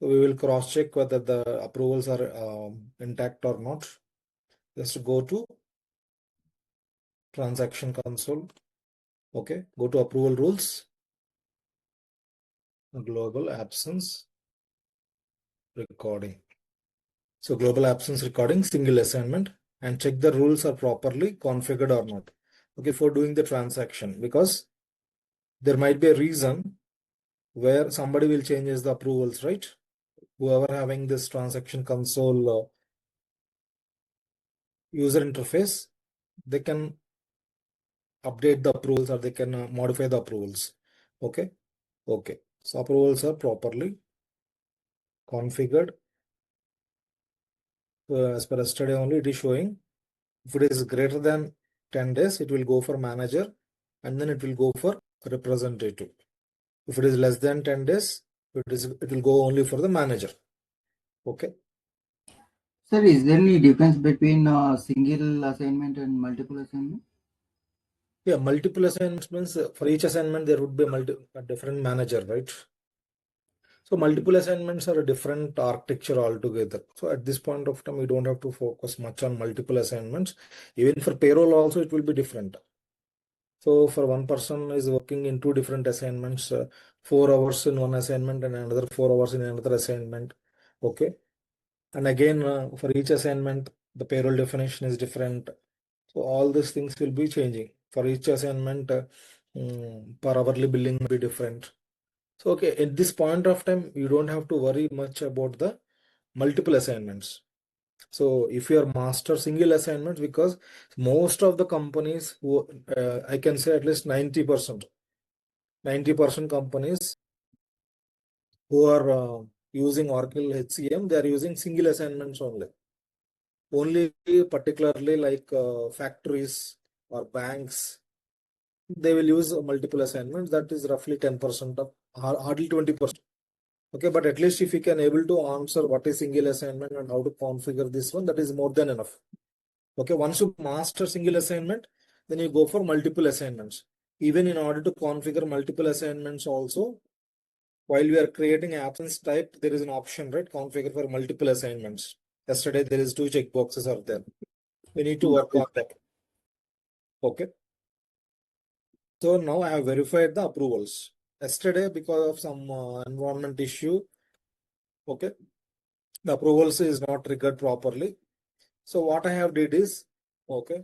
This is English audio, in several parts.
So we will cross check whether the approvals are intact or not. Just go to transaction console. Okay, go to approval rules, global absence recording. So global absence recording, single assignment, and check the rules are properly configured or not. Okay, for doing the transaction, because there might be a reason where somebody will change the approvals, right? Whoever having this transaction console user interface, they can update the approvals or they can modify the approvals. Okay. Okay. So approvals are properly configured. As per yesterday only, it is showing if it is greater than 10 days, it will go for manager and then it will go for representative. If it is less than 10 days, it will go only for the manager. Okay. Sir, is there any difference between single assignment and multiple assignment? Yeah, multiple assignments means for each assignment there would be a different manager, right? So multiple assignments are a different architecture altogether. So at this point of time, we don't have to focus much on multiple assignments. Even for payroll also, it will be different. So for one person is working in two different assignments, 4 hours in one assignment and another 4 hours in another assignment. Okay. And again, for each assignment, the payroll definition is different. So all these things will be changing. For each assignment, per hourly billing will be different. So, okay, at this point of time, you don't have to worry much about the multiple assignments. So if you are master single assignments, because most of the companies who, I can say at least 90% companies who are using Oracle HCM, they are using single assignments only. Only particularly like factories or banks, they will use multiple assignments. That is roughly 10% of hardly 20%. Okay, but at least if you can able to answer what is single assignment and how to configure this one, that is more than enough. Okay, once you master single assignment, then you go for multiple assignments. Even in order to configure multiple assignments also, while we are creating absence type, there is an option, right? Configure for multiple assignments. Yesterday, there is 2 checkboxes are there. We need to work on that. Okay. So now I have verified the approvals. Yesterday, because of some environment issue, okay, the approvals is not triggered properly. So what I have did is, okay,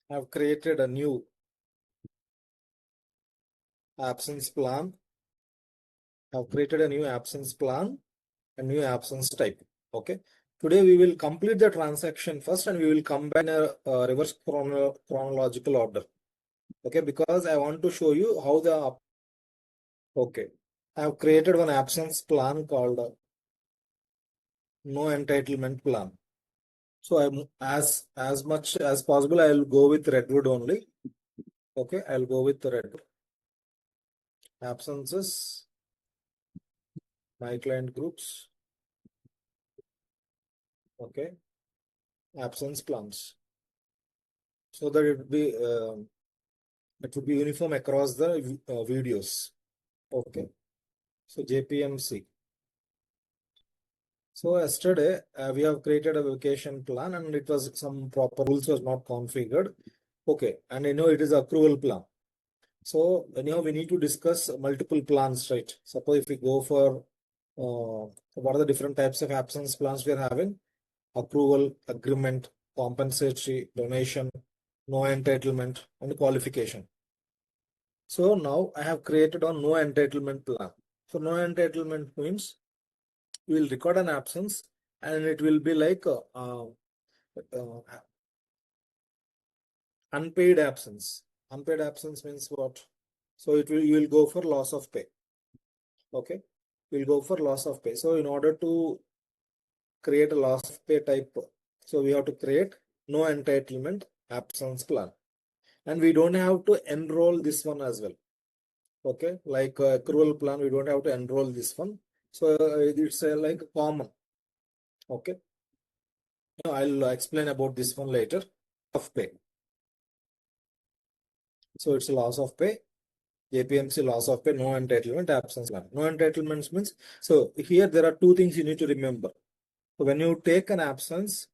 I have created a new absence plan. I have created a new absence plan and new absence type. Okay. Today we will complete the transaction first and we will come back in a reverse chronological order. Okay, because I want to show you how the, okay, I have created one absence plan called no entitlement plan. So I'm as much as possible, I will go with Redwood only. Okay, I'll go with the Redwood. Absences, my client groups. Okay, absence plans. So that it would be uniform across the videos. Okay, so JPMC. So yesterday we have created a vacation plan and it was some proper rules was not configured. Okay, and it is accrual plan. So anyhow, we need to discuss multiple plans, right? Suppose if we go for what are the different types of absence plans we are having? Accrual, agreement, compensatory, donation, no entitlement, and qualification. So now I have created a no entitlement plan. So no entitlement means we will record an absence and it will be like unpaid absence. Unpaid absence means what? So you will go for loss of pay. Okay, we'll go for loss of pay. So in order to create a loss of pay type, so we have to create no entitlement absence plan, and we don't have to enroll this one as well. Okay, like accrual plan, we don't have to enroll this one. So it's like common. Okay, now I'll explain about this one later. Of pay. So it's a loss of pay. APMC loss of pay, no entitlement, absence plan. No entitlements means, so here there are two things you need to remember. So when you take an absence,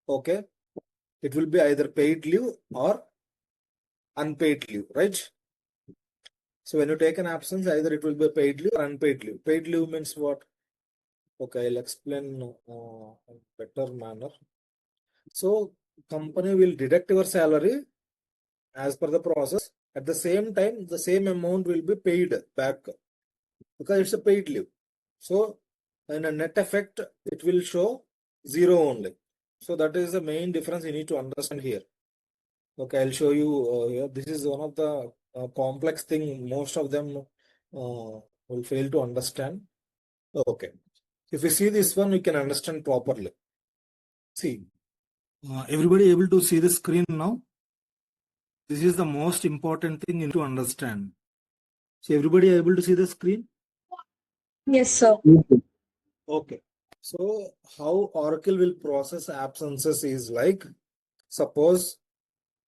okay, it will be either paid leave or unpaid leave, right? So when you take an absence, either it will be paid leave or unpaid leave. Paid leave means what? Okay, I'll explain in better manner. So company will deduct your salary as per the process. At the same time, the same amount will be paid back because it's a paid leave. So in a net effect, it will show zero only. So that is the main difference you need to understand here. Okay, I'll show you here. This is one of the complex thing. Most of them will fail to understand. Okay. If you see this one, you can understand properly. See, everybody able to see the screen now? This is the most important thing you need to understand. So everybody able to see the screen? Yes, sir. Okay. So how Oracle will process absences is like, suppose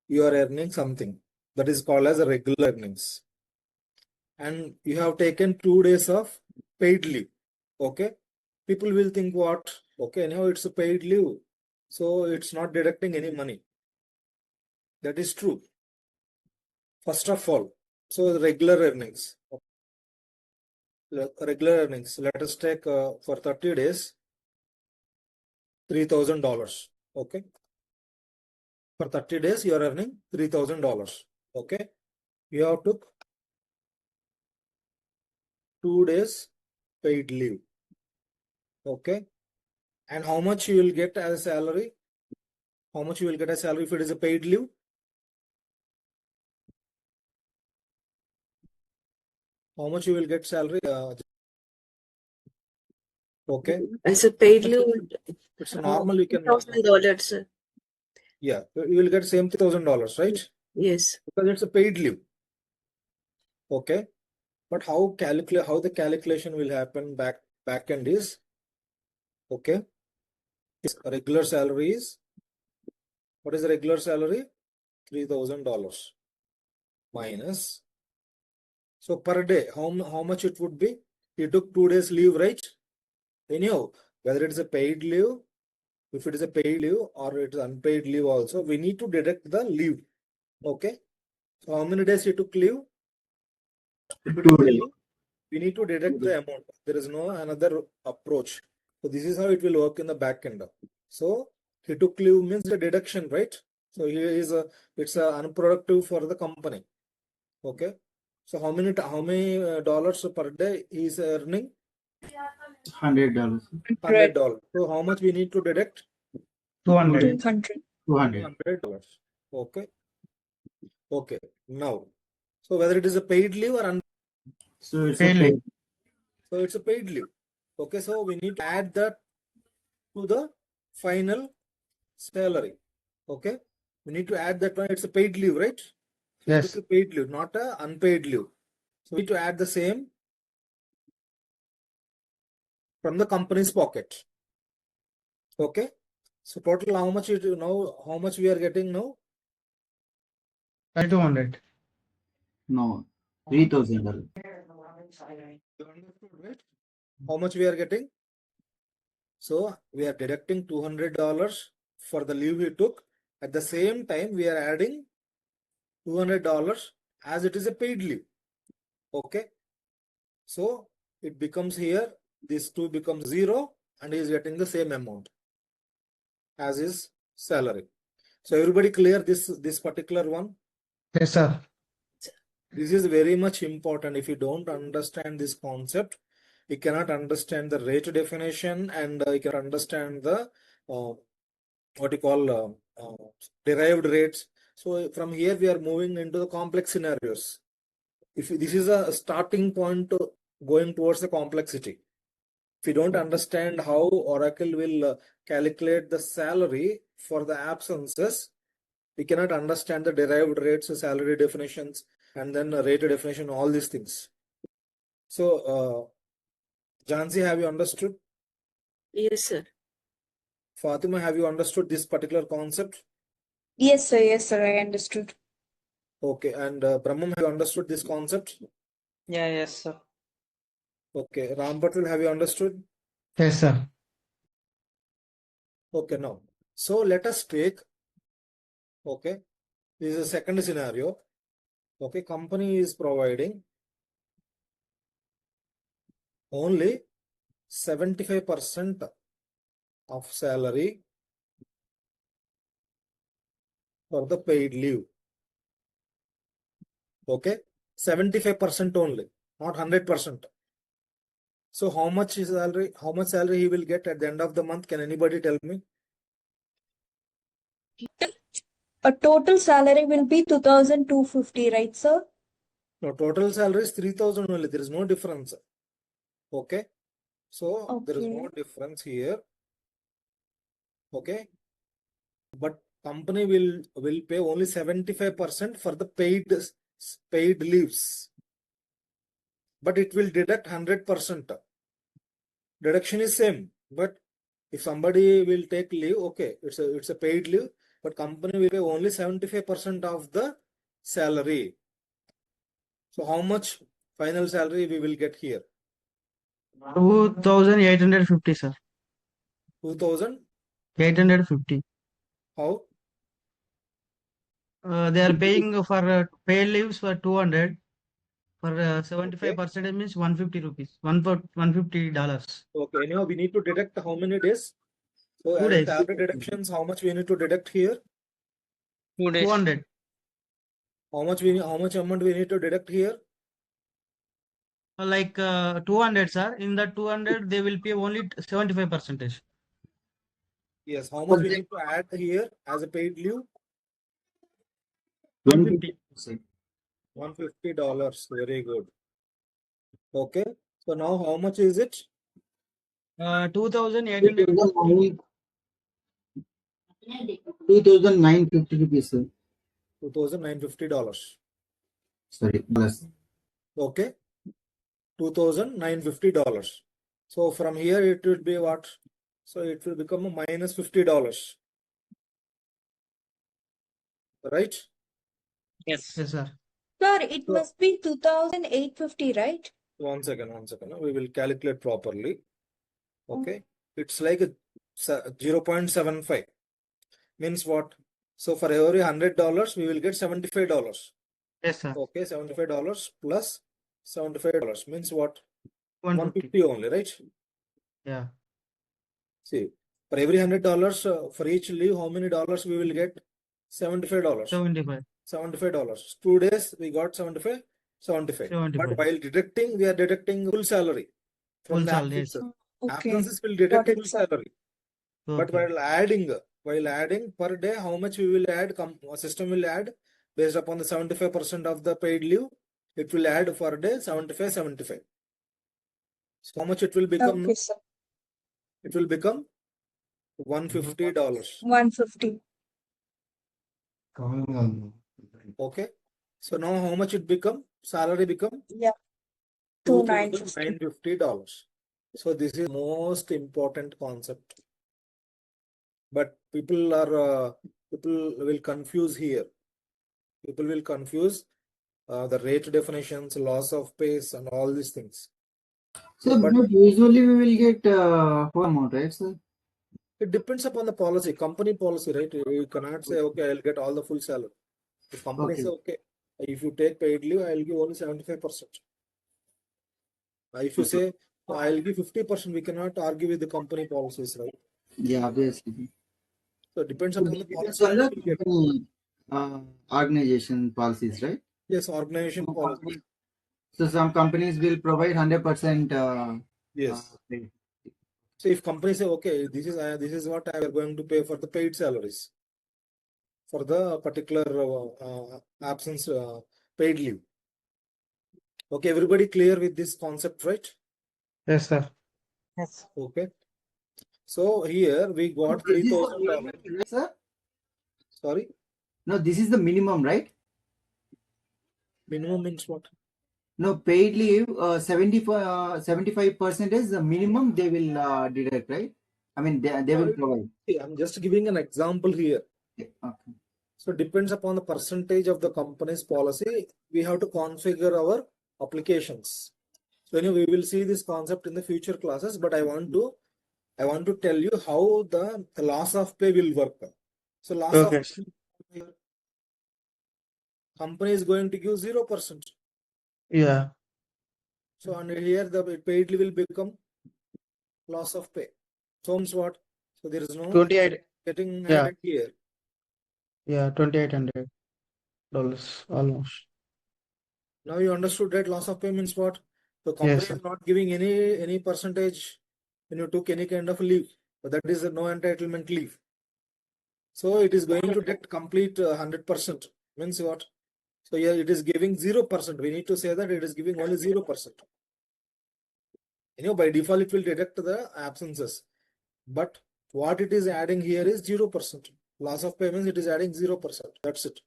you are earning something that is called as a regular earnings. And you have taken 2 days of paid leave. Okay. People will think what? Okay, now it's a paid leave. So it's not deducting any money. That is true. First of all, so the regular earnings. Regular earnings. Let us take for 30 days, $3,000. Okay. For 30 days, you are earning $3,000. Okay. You have took 2 days paid leave. Okay. And how much you will get as a salary? How much you will get as salary if it is a paid leave? How much you will get salary? Okay. As a paid leave, It's a normal, you can. $1,000, sir. Yeah, you will get same $3,000, right? Yes. Because it's a paid leave. Okay. But how the calculation will happen back end is, okay. Regular salary is, what is the regular salary? $3,000 minus. So per day, how much it would be? You took 2 days leave, right? Anyhow, whether it is a paid leave, if it is a paid leave or it is unpaid leave also, we need to deduct the leave. Okay. So how many days you took leave? 2 days. We need to deduct the amount. There is no another approach. So this is how it will work in the back end. So he took leave means the deduction, right? So here is it's unproductive for the company. Okay. So how many dollars per day he is earning? $100. $100. So how much we need to deduct? 200. $200. Okay. Okay. Now, so whether it is a paid leave or So it's a paid. So it's a paid leave. Okay, so we need to add that to the final salary. Okay, we need to add that one. It's a paid leave, right? So yes. It's a paid leave, not a unpaid leave. So we need to add the same from the company's pocket. Okay, so total how much you know? How much we are getting now? 200. No, $3,000. You understood, right? How much we are getting? So we are deducting $200 for the leave we took. At the same time, we are adding $200 as it is a paid leave. Okay. So it becomes here, this 2 becomes 0 and he is getting the same amount as his salary. So everybody clear this particular one? Yes, sir. This is very much important. If you don't understand this concept, you cannot understand the rate definition and you can understand the what you call derived rates. So from here we are moving into the complex scenarios. If this is a starting point going towards the complexity. If you don't understand how Oracle will calculate the salary for the absences, we cannot understand the derived rates, salary definitions, and then rate definition, all these things. So, Jansi, have you understood? Yes, sir. Fatima, have you understood this particular concept? Yes, sir. Yes, sir. I understood. Okay, and Brahmam, have you understood this concept? Yeah, yes, sir. Okay, Ram Patel, have you understood? Yes, sir. Okay, now, so let us take, okay, this is a second scenario. Okay, company is providing only 75% of salary for the paid leave. Okay, 75% only, not 100%. So how much is salary? How much salary he will get at the end of the month? Can anybody tell me? A total salary will be 2,250, right, sir? No, total salary is 3,000 only. There is no difference. Okay, so there is no Okay. difference here. Okay, but company will pay only 75% for the paid leaves, but it will deduct 100%. Deduction is same, but if somebody will take leave, okay, it's a paid leave, but company will pay only 75% of the salary. So how much final salary we will get here? 2,850, sir. 2,000. 850. How? They are paying for paid leaves for 200. For Okay. 75% means 150 rupees. $150. Okay. Anyhow, we need to deduct how many days? So 2 as days. salary deductions, how much we need to deduct here? 2 days. 200. How much amount we need to deduct here? Like 200, sir. In that 200, they will pay only 75%. Yes. How much we need to add here as a paid leave? 150. $150. Very good. Okay. So now how much is it? 2,850. 2,950 rupees, sir. $2,950. Sorry, plus. Okay. $2,950. So from here it will be what? So it will become a minus $50. Right? Yes, sir. Sir, it So must be 2,850, right? one second. We will calculate properly. Okay. It's like a 0.75. Means what? So for every $100, we will get $75. Yes, sir. Okay, $75 plus $75 means what? 150. 150 only, right? Yeah. See, for every $100 for each leave, how many dollars we will get? $75. 75. $75. 2 days we got 75. But 75. while deducting, we are deducting full salary from Full the salary. Yes. absences. Okay. Absences will deduct Got it, full sir. salary. But Okay. while adding per day, how much we will add? System will add based upon the 75% of the paid leave. It will add per day 75. So how much it will become? Okay, sir. It will become $150. 150. Okay. So now how much it become? Salary become Yeah. 2,950. $2,950. So this is most important concept. But people will confuse here. People will confuse the rate definitions, loss of pays, and all these things. So, But but usually we will get whole amount, right, sir? it depends upon the policy, company policy, right? You cannot say, okay, I'll get all the full salary. If company Okay. say, okay, if you take paid leave, I'll give only 75%. If you say, no, I'll give 50%, we cannot argue with the company policies, right? Yeah, obviously. So it depends So upon the it depends policy. on the You will get. company organization policies, right? Yes, organization Some policy. companies, so some companies will provide 100%. Yes. Pay. So if companies say, okay, this is what I am going to pay for the paid salaries for the particular absence paid leave. Okay, everybody clear with this concept, right? Yes, sir. Yes. Okay. So here we got This is the $3,000. minimum, right, sir? Sorry, No, this is the minimum, right? minimum means what? No, paid leave, 75% is the minimum they will deduct, right? I mean, they will provide. See, I'm just giving an example here. Okay. So depends upon the percentage of the company's policy, we have to configure our applications. So anyway, we will see this concept in the future classes, but I want to tell you how the loss of pay will work. So loss Okay. of pay, company is going to give 0%. Yeah. So and here the paid leave will become loss of pay. So means what? So there is no 28. getting Yeah. added here. Yeah. $2,800 almost. Now you understood that loss of pay means what? The company Yes, sir. is not giving any percentage when you took any kind of leave. But that is a no entitlement leave. So it is going to deduct complete 100%. Means what? So here it is giving 0%. We need to say that it is giving only 0%. By default it will deduct the absences. But what it is adding here is 0%. Loss of payments, it is adding 0%. That's it.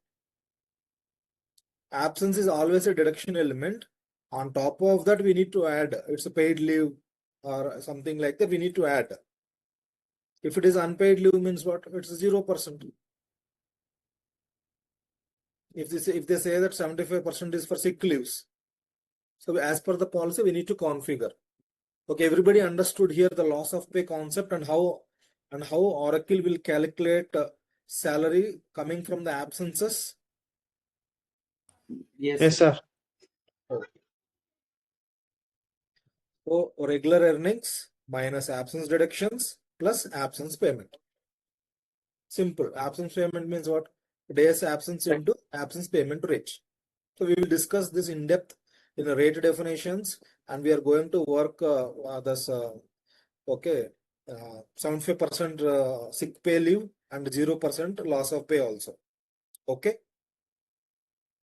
Absence is always a deduction element. On top of that, we need to add, it's a paid leave or something like that, we need to add. If it is unpaid leave means what? It's 0%. If they say that 75% is for sick leaves. So as per the policy, we need to configure. Okay, everybody understood here the loss of pay concept and how Oracle will calculate salary coming from the absences. Yes, sir. So regular earnings minus absence deductions plus absence payment. Simple. Absence payment means what? Days absence into absence payment rate. So we will discuss this in depth in the rate definitions, and we are going to work this 75% sick pay leave and 0% loss of pay also. Okay.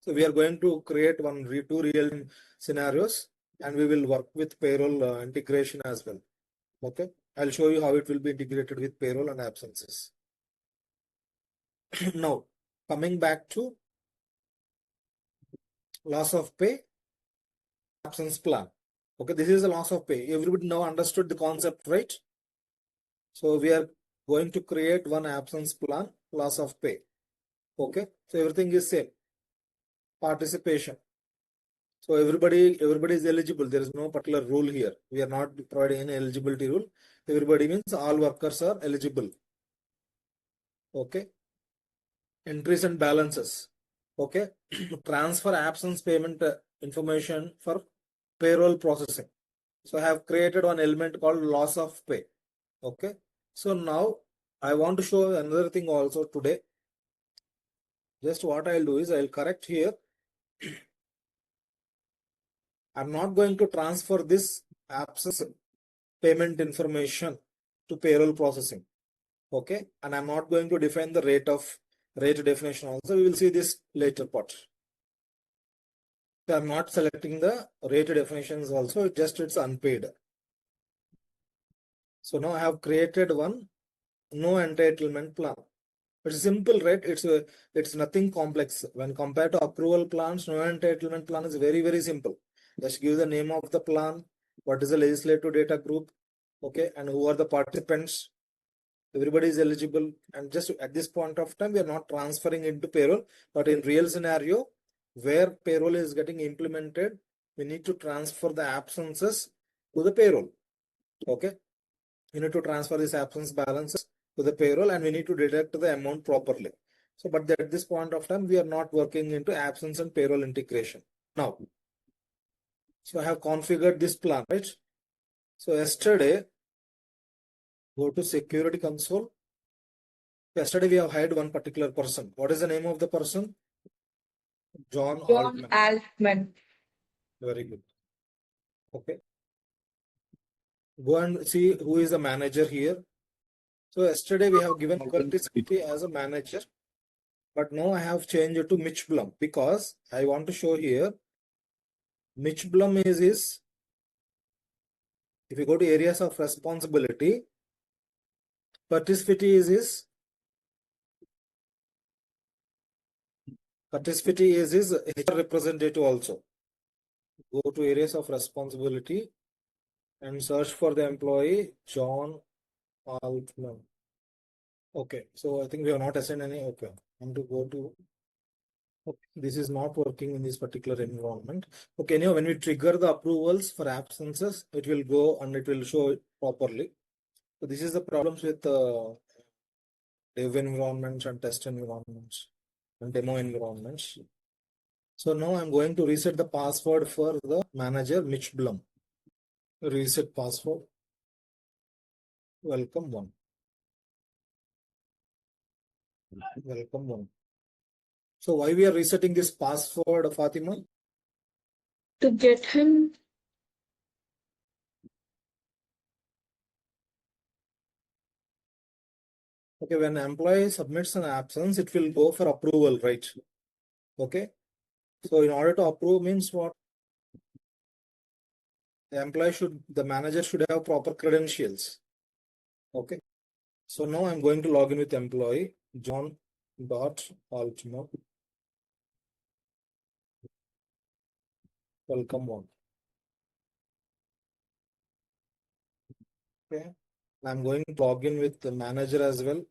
So we are going to create two real scenarios, and we will work with payroll integration as well. Okay. I'll show you how it will be integrated with payroll and absences. Now, coming back to loss of pay, absence plan. Okay, this is a loss of pay. Everybody now understood the concept, right? So we are going to create one absence plan, loss of pay. Okay, so everything is same. Participation. So everybody is eligible. There is no particular rule here. We are not providing any eligibility rule. Everybody means all workers are eligible. Okay. Entries and balances. Okay. Transfer absence payment information for payroll processing. So I have created one element called loss of pay. Okay. So now I want to show another thing also today. Just what I'll do is I'll correct here. I'm not going to transfer this absence payment information to payroll processing. Okay. And I'm not going to define the rate definition also. We will see this later part. So I'm not selecting the rate definitions also, it's unpaid. So now I have created one no entitlement plan. It's simple, right? It's nothing complex. When compared to approval plans, no entitlement plan is very, very simple. Just give the name of the plan, what is the legislative data group, okay, and who are the participants. Everybody is eligible, and just at this point of time, we are not transferring into payroll, but in real scenario, where payroll is getting implemented, we need to transfer the absences to the payroll. Okay, we need to transfer this absence balances to the payroll, and we need to deduct the amount properly. So, but at this point of time, we are not working into absence and payroll integration. Now, so I have configured this plan, right? So yesterday, go to security console. Yesterday we have hired one particular person. What is the name of the person? John Altman. Very good. Okay. Go and see who is the manager here. So yesterday we have given Curtis as a manager, but now I have changed it to Mitch Blum because I want to show here. Mitch Blum is if you go to areas of responsibility, Curtis Fitty is his HR representative also. Go to areas of responsibility and search for the employee John Altman. Okay, so I think we have not assigned any. Okay, and to go to, okay, this is not working in this particular environment. Okay, now when we trigger the approvals for absences, it will go and it will show it properly. So this is the problems with dev environments and test environments and demo environments. So now I'm going to reset the password for the manager Mitch Blum. Reset password. Welcome one. Welcome one. So why we are resetting this password, Fatima? To get him. Okay, when employee submits an absence, it will go for approval, right? Okay. So in order to approve means what? The manager should have proper credentials. Okay. So now I'm going to log in with employee John.Altman. Welcome one. Okay. I'm going to log in with the manager as well.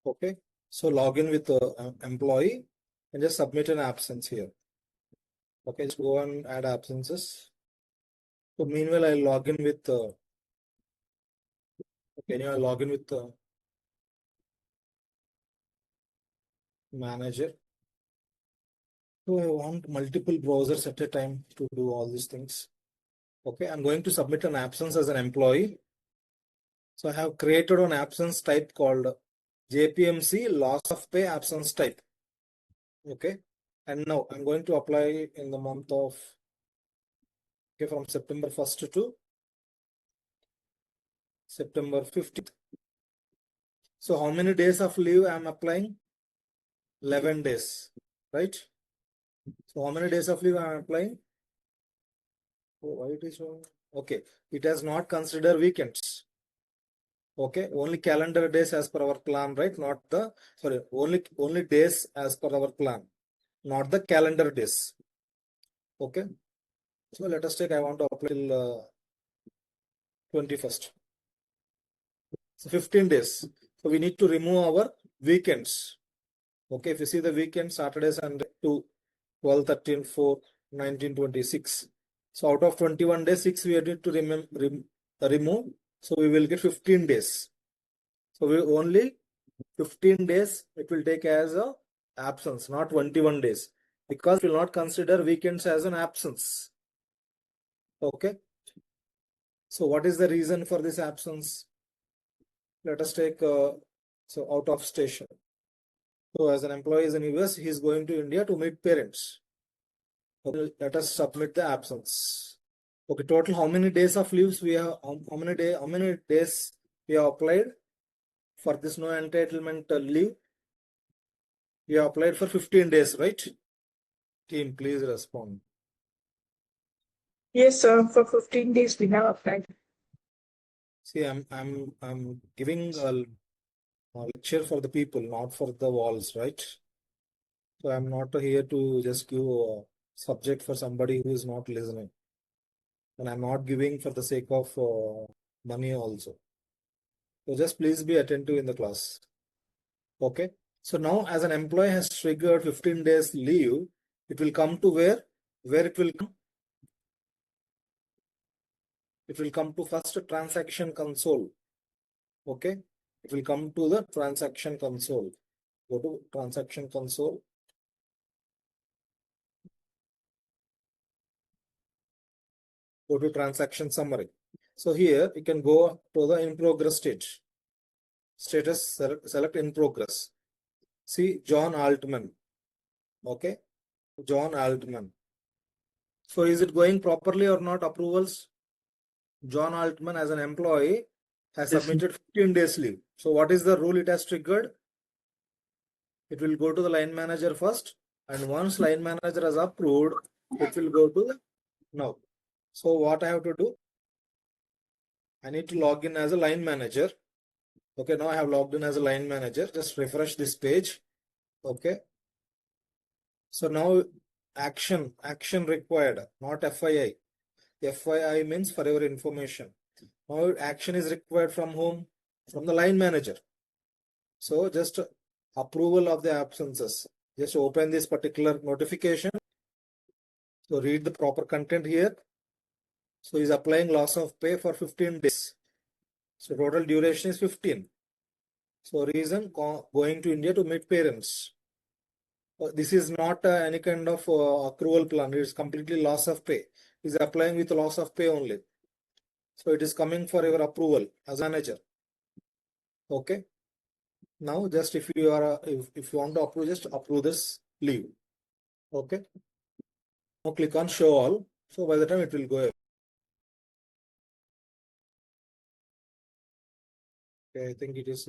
Okay. So log in with the employee and just submit an absence here. Okay. Just go and add absences. So meanwhile, I'll log in with okay. Now I'll log in with the manager. So I want multiple browsers at a time to do all these things. Okay. I'm going to submit an absence as an employee. So I have created an absence type called JPMC loss of pay absence type. Okay. And now I'm going to apply in the month of, okay, from September 1st to September 15th. So how many days of leave I'm applying? 11 days, right? So how many days of leave I'm applying? Oh, why it is showing? Okay. It has not considered weekends. Okay. Only calendar days as per our plan, right? Not the, sorry, only days as per our plan, not the calendar days. Okay. So let us take, I want to apply till 21st. So 15 days. So we need to remove our weekends. Okay. If you see the weekend, Saturday, Sunday, 2, 12, 13, 4, 19, 26. So out of 21 days, 6 we need to remove. So we will get 15 days. So we only 15 days it will take as a absence, not 21 days, because we will not consider weekends as an absence. Okay. So what is the reason for this absence? Let us take so out of station. So as an employee is in US, he is going to India to meet parents. Okay, let us submit the absence. Okay, total how many days of leaves we have? How many days we have applied for this no entitlement leave? We have applied for 15 days, right? Team, please respond. Yes, sir. For 15 days we have applied. See, I'm giving a lecture for the people, not for the walls, right? So I'm not here to just give a subject for somebody who is not listening. And I'm not giving for the sake of money also. So just please be attentive in the class. Okay. So now as an employee has triggered 15 days leave, it will come to where? Where it will come? It will come to first transaction console. Okay. It will come to the transaction console. Go to transaction console. Go to transaction summary. So here you can go to the in progress stage. Status, select in progress. See John Altman. Okay. John Altman. So is it going properly or not? Approvals. John Altman as an employee has submitted 15 days leave. So what is the rule it has triggered? It will go to the line manager first, and once line manager has approved, it will go to the now. So what I have to do? I need to log in as a line manager. Okay, now I have logged in as a line manager. Just refresh this page. Okay. So now action required, not FII. FII means for your information. Now action is required from whom? From the line manager. So just approval of the absences. Just open this particular notification. So read the proper content here. So he's applying loss of pay for 15 days. So total duration is 15. So reason going to India to meet parents. This is not any kind of accrual plan. It is completely loss of pay. He's applying with loss of pay only. So it is coming for your approval as manager. Okay. Now just if you are if you want to approve, just approve this leave. Okay. Now click on show all. So by the time it will go away. Okay, I think it is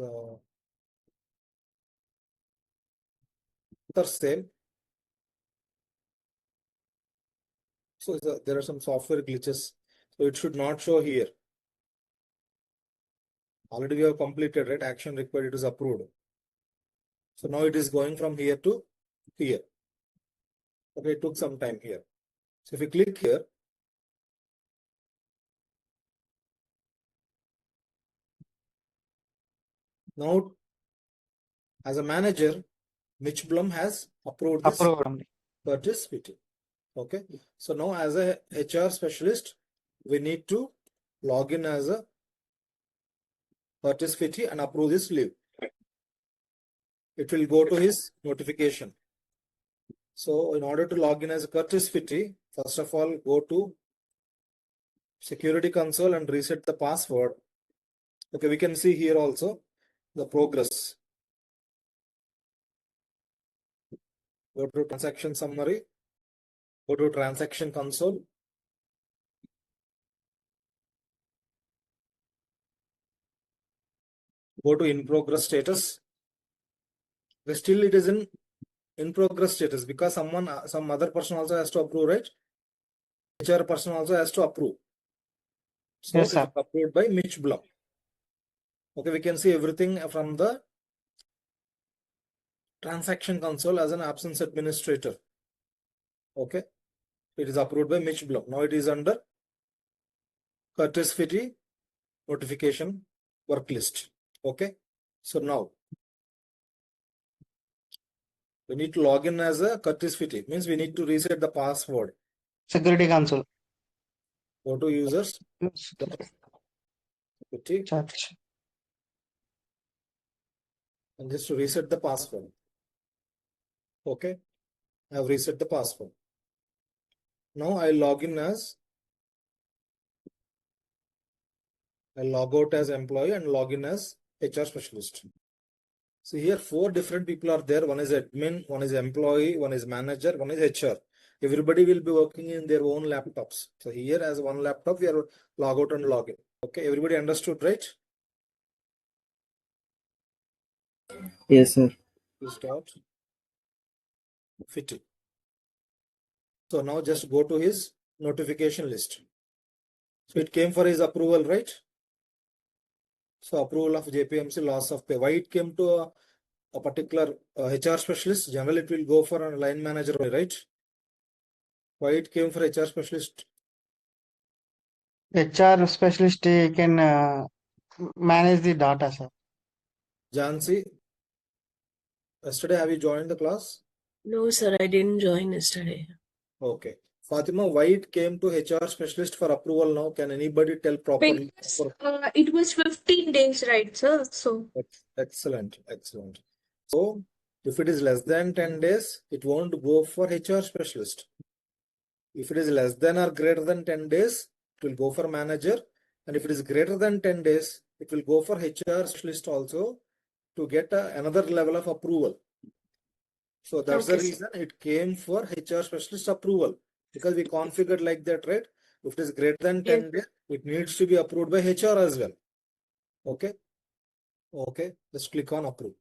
same. So there are some software glitches. So it should not show here. Already we have completed, right? Action required, it is approved. So now it is going from here to here. Okay, it took some time here. So if you click here, now as a manager, Mitch Blum has approved this purchase PT. Okay, so now as a HR specialist, we need to log in as a purchase PT and approve this leave. It will go to his notification. So in order to log in as a purchase PT, first of all, go to security console and reset the password. Okay, we can see here also the progress. Go to transaction summary, go to transaction console. Go to in progress status. But still it is in progress status because some other person also has to approve, right? HR person also has to approve. So Yes, sir. it's approved by Mitch Blum. Okay, we can see everything from the transaction console as an absence administrator. Okay, it is approved by Mitch Blum. Now it is under Curtis Fitty notification work list. Okay, so now we need to log in as a Curtis Fitty. Means we need to reset the password. Security console. Go to users. Fitty, Church. and just to reset the password. Okay, I have reset the password. Now I log in as, I log out as employee and log in as HR specialist. So here 4 different people are there. One is admin, one is employee, one is manager, one is HR. Everybody will be working in their own laptops. So here as one laptop, we are log out and log in. Okay, everybody understood, right? Yes, sir. Start fitting. So now just go to his notification list. So it came for his approval, right? So approval of JPMC loss of pay. Why it came to a particular HR specialist? Generally, it will go for a line manager, right? Why it came for HR specialist? HR specialist can manage the data, sir. Jansi, yesterday have you joined the class? No, sir, I didn't join yesterday. Okay. Fatima, why it came to HR specialist for approval now? Can anybody tell properly? Because it was 15 days, right, sir? So Excellent, excellent. So if it is less than 10 days, it won't go for HR specialist. If it is less than or greater than 10 days, it will go for manager. And if it is greater than 10 days, it will go for HR specialist also to get another level of approval. So that's the reason it came for HR specialist approval, because we configured like that, right? If it is greater than 10 days, it needs to be approved by HR as well. Okay. Okay. Let's click on approve.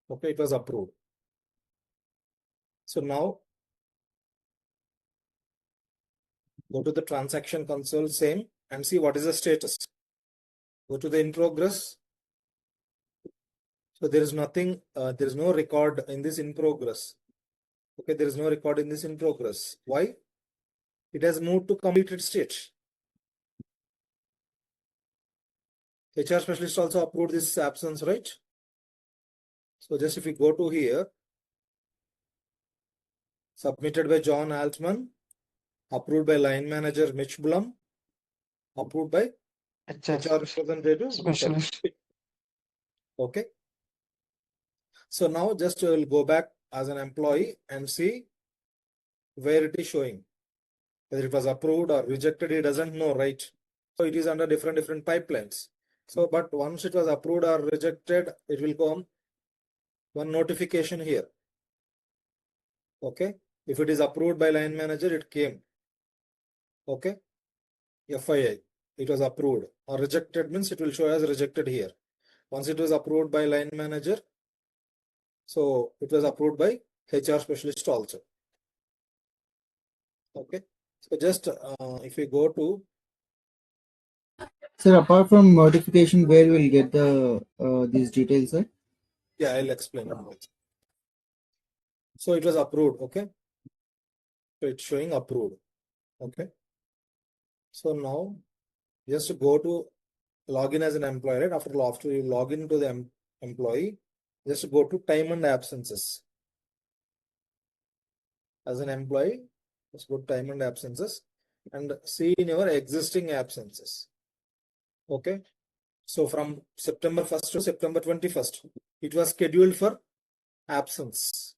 Okay. It was approved. So now go to the transaction console, same, and see what is the status. Go to the in progress. So there is nothing, there is no record in this in progress. Okay, there is no record in this in progress. Why? It has moved to completed state. HR specialist also approved this absence, right? So just if we go to here, submitted by John Altman, approved by line manager Mitch Blum, approved by HR representative Specialist. Okay. So now just we'll go back as an employee and see where it is showing. Whether it was approved or rejected, he doesn't know, right? So it is under different pipelines. So, but once it was approved or rejected, it will come one notification here. Okay. If it is approved by line manager, it came. Okay. FII, it was approved, or rejected means it will show as rejected here. Once it was approved by line manager, so it was approved by HR specialist also. Okay. So just if we go to, Sir, apart from notification, where we'll get the these details, sir? yeah, I'll explain. So it was approved. Okay. So it's showing approved. Okay. So now just go to login as an employee, right? After you log into the employee, just go to time and absences. As an employee, just go to time and absences and see in your existing absences. Okay. So from September 1st to September 21st, it was scheduled for absence.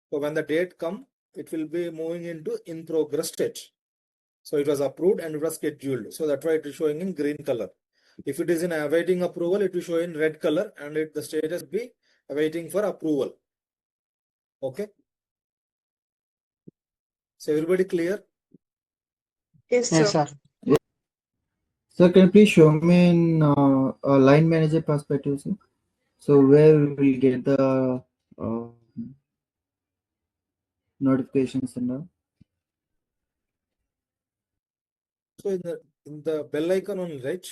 So when the date comes, it will be moving into in progress state. So it was approved and it was scheduled. So that's why it is showing in green color. If it is in awaiting approval, it will show in red color and the status will be awaiting for approval. Okay. So everybody clear? Yes, sir. Yes, sir. Sir, can you please show me in a line manager perspective, sir? So where we will get the notifications and all? So in the bell icon only, right?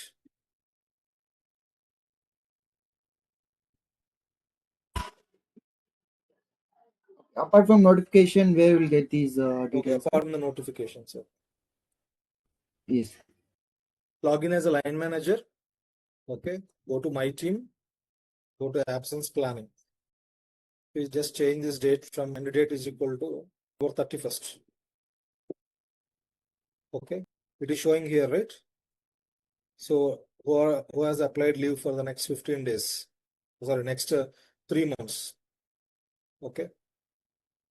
Apart from notification, where we'll get these Okay, details? apart from the notification, sir. Yes. Login as a line manager. Okay, go to my team, go to absence planning. We just change this date from end date is equal to 31st. Okay, it is showing here, right? So who has applied leave for the next 15 days? Sorry, next 3 months. Okay.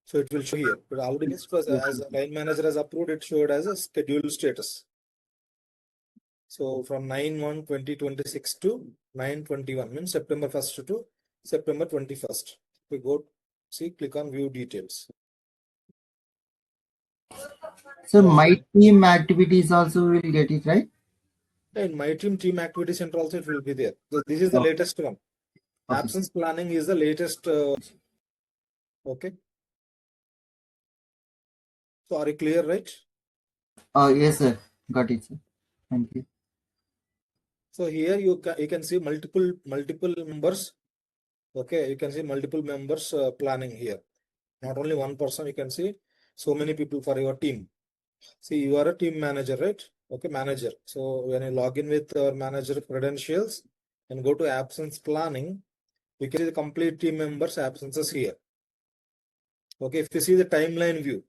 So it will show here, but already it was as a line manager has approved, it showed as a scheduled status. So from 9/1/2026 to 9/21 means September 1st to September 21st. We go see, click on view details. So my team activities also will get it, right? In my team activity center also it will be there. So this is the latest one. Okay. Absence planning is the latest. Okay. So are you clear, right? Yes, sir. Got it, sir. Thank you. So here you can see multiple members. Okay, you can see multiple members planning here. Not only one person, you can see so many people for your team. See, you are a team manager, right? Okay, manager. So when you log in with your manager credentials and go to absence planning, you can see the complete team members' absences here. Okay, if you see the timeline view,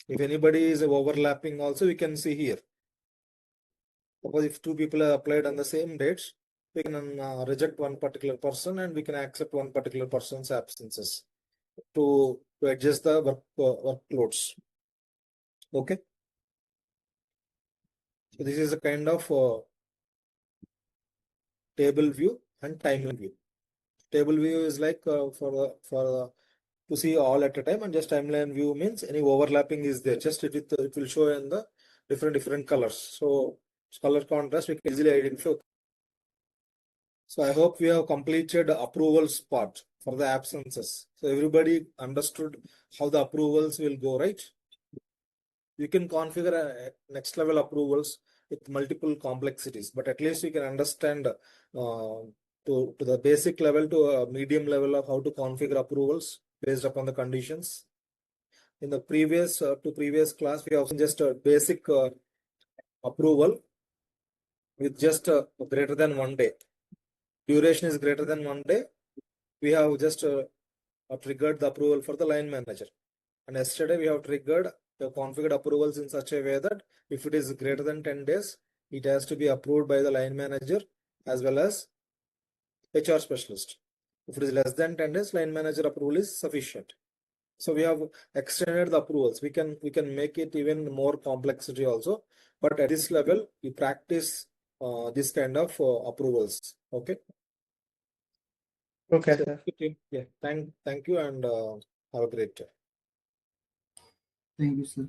if anybody is overlapping also, we can see here. Suppose if 2 people are applied on the same dates, we can reject one particular person and we can accept one particular person's absences to adjust the workloads. Okay. So this is a kind of table view and timeline view. Table view is like to see all at a time, and just timeline view means any overlapping is there. Just it will show in the different colors. So color contrast we can easily identify. So I hope we have completed the approvals part for the absences. So everybody understood how the approvals will go, right? You can configure a next level approvals with multiple complexities, but at least you can understand to the basic level to a medium level of how to configure approvals based upon the conditions. In the previous class, we have just a basic approval. with just greater than 1 day. Duration is greater than 1 day. We have just triggered the approval for the line manager. And yesterday we have triggered the configured approvals in such a way that if it is greater than 10 days, it has to be approved by the line manager as well as HR specialist. If it is less than 10 days, line manager approval is sufficient. So we have extended the approvals. We can make it even more complexity also, but at this level, we practice this kind of approvals. Okay. Okay, So, sir. yeah. Thank you, and have a great day. Thank you, sir.